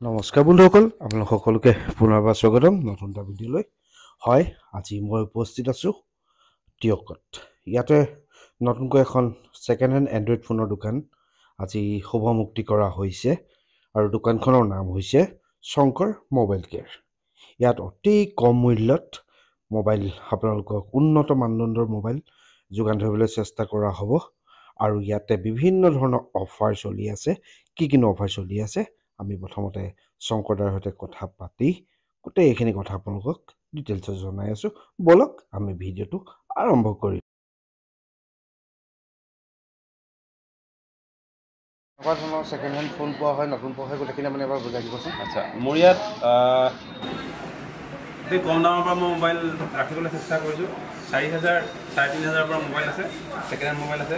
নমস্কাৰ বন্ধুসকল, আপোনালোক সকলোকে পুনৰবাৰ স্বাগতম নতুন এটা ভিডিঅ'লৈ। হয়, আজি মই উপস্থিত আছোঁ টিয়কত। ইয়াতে নতুনকৈ এখন ছেকেণ্ড হেণ্ড এণ্ড্ৰইড ফোনৰ দোকান আজি শুভমুক্তি কৰা হৈছে আৰু দোকানখনৰ নাম হৈছে শংকৰ মোবাইল কেয়াৰ। ইয়াত অতি কম মূল্যত মোবাইল আপোনালোকক উন্নত মানদণ্ডৰ মোবাইল যোগান ধৰিবলৈ চেষ্টা কৰা হ'ব আৰু ইয়াতে বিভিন্ন ধৰণৰ অফাৰ চলি আছে। কিনো অফাৰ চলি আছে আমি প্ৰথমতে শংকৰদাৰ সৈতে কথা পাতি গোটেই এইখিনি কথা আপোনালোকক ডিটেইলছত জনাই আছোঁ। বলক আমি ভিডিঅ'টো আৰম্ভ কৰিম। এনেকুৱা ধৰণৰ ছেকেণ্ড হেণ্ড ফোন পোৱা হয়, নতুন পোৱা হয়, গোটেইখিনি আপুনি এবাৰ বুজাই দিবচোন। আচ্ছা, মোৰ ইয়াত অতি কম দামৰ পৰা মই মোবাইল ৰাখিবলৈ চেষ্টা কৰিছোঁ। 4,000 3,500 পৰা মোবাইল আছে, ছেকেণ্ড হেণ্ড মোবাইল আছে।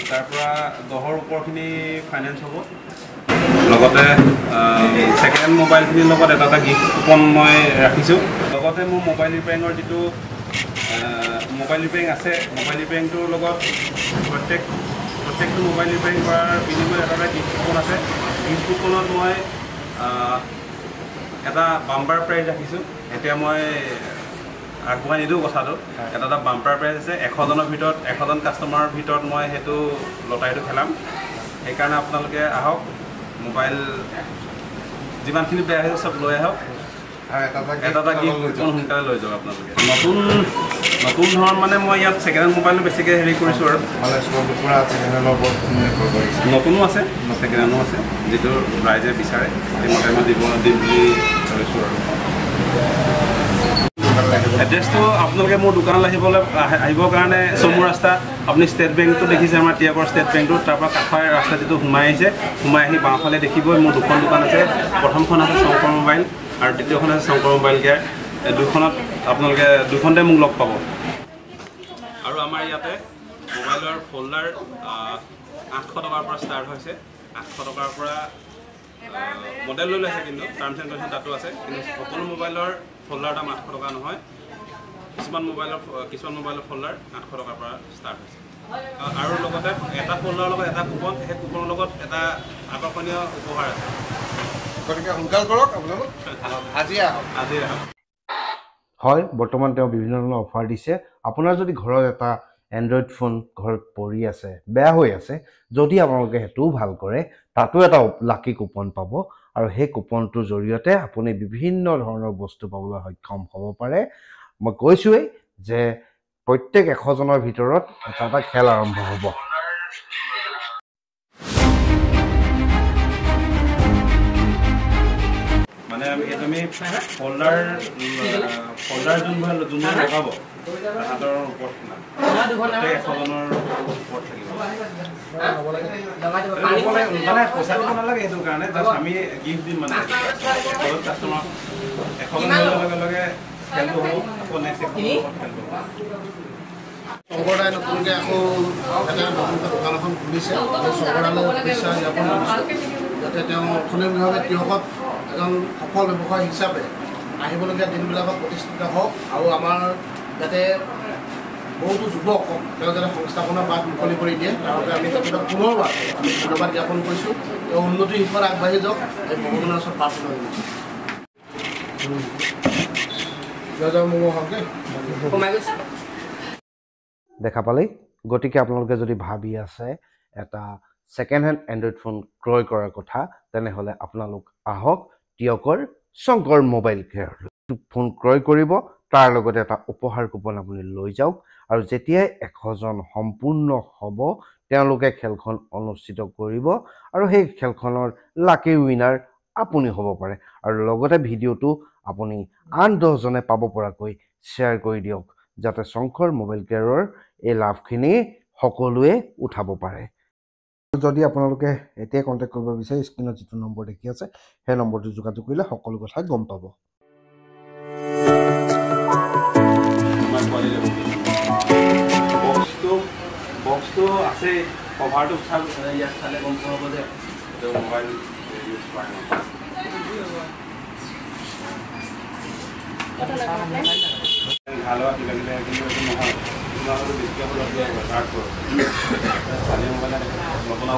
তাৰ পৰা 10ৰ ওপৰখিনি ফাইনেন্স হ'ব। লগতে ছেকেণ্ড হেণ্ড মোবাইলখিনিৰ লগত এটা গিফ্ট কুপন মই ৰাখিছোঁ। লগতে মোৰ মোবাইল ৰিপেয়াৰিঙৰ যিটো মোবাইল ৰিপেয়াৰিং আছে, মোবাইল ৰিপেয়াৰিংটোৰ লগত প্ৰত্যেকটো মোবাইল ৰিপেয়াৰিং কৰাৰ বিনিময়ত এটা গিফ্ট কুপন আছে। গিফ্ট কুপনত মই এটা বাম্পাৰ প্ৰাইজ ৰাখিছোঁ। এতিয়া মই আগবঢ়াই নিদিওঁ কথাটো। এটা বাম্পাৰ প্ৰাইজ আছে। 100জনৰ ভিতৰত 100জন কাষ্টমাৰৰ ভিতৰত মই সেইটো লটাৰীটো খেলাম। সেইকাৰণে আপোনালোকে আহক, মোবাইল যিমানখিনি বেয়া হৈছে চব লৈ আহক। এটা গিফ্ট কুপন সোনকালে লৈ যাওক আপোনালোকে। নতুন ধৰণ মানে মই ইয়াত ছেকেণ্ড হেণ্ড মোবাইলটো বেছিকৈ হেৰি কৰিছোঁ আৰু নতুনো আছে, ছেকেণ্ড হেণ্ডো আছে। যিটো ৰাইজে বিচাৰে সেইমতে মই দিম বুলি ভাবিছোঁ আৰু। এড্ৰেছটো আপোনালোকে মোৰ দোকানলৈ আহিবৰ কাৰণে চমু ৰাস্তা, আপুনি ষ্টেট বেংকটো দেখিছে, আমাৰ টিয়কৰ ষ্টেট বেংকটো। তাৰপৰা কাষৰ ৰাস্তা যিটো সোমাই আহি বাওঁফালে দেখিবই মোৰ দুখন দোকান আছে। প্ৰথমখন আছে শংকৰ মোবাইল আৰু দ্বিতীয়খন আছে শংকৰ মোবাইল কেয়াৰ। দুইখনত আপোনালোকে দুইখনতে মোক লগ পাব। আৰু আমাৰ ইয়াতে মোবাইলৰ ফ'ল্ডাৰ 800 টকাৰ পৰা ষ্টাৰ্ট হৈছে। 800 টকাৰ পৰা মডেল লৈ লৈছে, কিন্তু টাৰ্মছ এণ্ড কণ্ডিশ্যন তাতো আছে। কিন্তু সকলো মোবাইলৰ ফ'ল্ডাৰ দাম 800 টকা নহয়। কিছুমান মোবাইলৰ ফ'ল্ডাৰ 800 টকাৰ পৰা ষ্টাৰ্ট হৈছে। আৰু লগতে এটা ফ'ল্ডাৰৰ লগত এটা কুপন, সেই কুপনৰ লগত এটা আকৰ্ষণীয় উপহাৰ আছে। গতিকে সোনকাল কৰক, আপোনালোক আজি আহক। হয়, বৰ্তমান তেওঁ বিভিন্ন ধৰণৰ অফাৰ দিছে। আপোনাৰ যদি ঘৰত এটা এণ্ড্ৰইড ফোন ঘৰত পৰি আছে, বেয়া হৈ আছে, যদি আপোনালোকে সেইটোও ভাল কৰে, তাতো এটা লাকি কুপন পাব আৰু সেই কুপনটোৰ জৰিয়তে আপুনি বিভিন্ন ধৰণৰ বস্তু পাবলৈ সক্ষম হ'ব পাৰে। মই কৈছোঁৱেই যে প্ৰত্যেক 100জনৰ ভিতৰত এটা খেল আৰম্ভ হ'ব। মানে তুমি ফ'ল্ডাৰ যোনবোৰ লগাব তাহাঁতৰ ওপৰত 100জনৰ ওপৰত থাকিব। মানে পইচা দিব নালাগে সেইটো কাৰণে, জাষ্ট আমি গিফ্ট দিম। মানে কাষ্টমাৰ 100জনৰ লগে লগে খেলটো হ'ব। আকৌ নেক্সট 100জনৰ খেলটো হ'ব। শংকৰদাই নতুনকৈ আকৌ এটা নতুনকৈ দোকান এখন খুলিছে। শংকৰদালৈ শুভেচ্ছা জ্ঞাপন কৰিছোঁ, যাতে তেওঁ অৰ্থনৈতিকভাৱে টিয়কত এজন সফল ব্যৱসায়ী হিচাপে আহিবলগীয়া দিনবিলাকত প্ৰতিষ্ঠিত হওক আৰু আমাৰ যাতে বহুতো যুৱকক তেওঁ যাতে সংস্থাপনৰ বাট মুকলি কৰি দিয়ে, তাৰ বাবে আমি তেখেতক পুনৰবাৰ আমি ধন্যবাদ জ্ঞাপন কৰিছোঁ। তেওঁ উন্নতিৰ দিশত আগবাঢ়ি যাওক, এই ভগৱানৰ ওচৰত প্ৰাৰ্থনা কৰিছোঁ। জয় মোৰ হওক দেখা পালেই। গতিকে আপোনালোকে যদি ভাবি আছে এটা ছেকেণ্ড হেণ্ড এণ্ড্ৰইড ফোন ক্ৰয় কৰাৰ কথা, তেনেহ'লে আপোনালোক আহক টিয়কৰ শংকৰ মোবাইল কেয়াৰ। ফোন ক্ৰয় কৰিব, তাৰ লগতে এটা উপহাৰ কুপন আপুনি লৈ যাওক আৰু যেতিয়াই 100জন সম্পূৰ্ণ হ'ব, তেওঁলোকে খেলখন অনুষ্ঠিত কৰিব আৰু সেই খেলখনৰ লাকি উইনাৰ আপুনি হ'ব পাৰে। আৰু লগতে ভিডিঅ'টো আপুনি আন 10জনে পাব পৰাকৈ শ্বেয়াৰ কৰি দিয়ক, যাতে শংকৰ মোবাইল কেয়াৰৰ এই লাভখিনি সকলোৱে উঠাব পাৰে। যদি আপোনালোকে এতিয়াই কণ্টেক্ট কৰিব বিচাৰে, স্ক্ৰীণত যিটো নম্বৰ দেখি আছে সেই নম্বৰটো যোগাযোগ কৰিলে সকলো কথা গম পাব। বক্সটো আছে, কভাৰটো ইয়াত চালে গম পোৱা হ'ব যে মোবাইল ইউজ কৰা ভাল হোৱা কিবা কিবা, কিন্তু এইটো নহয়। তোমালোকে বেছিকৈ স্থানীয় মোবাইল নতুন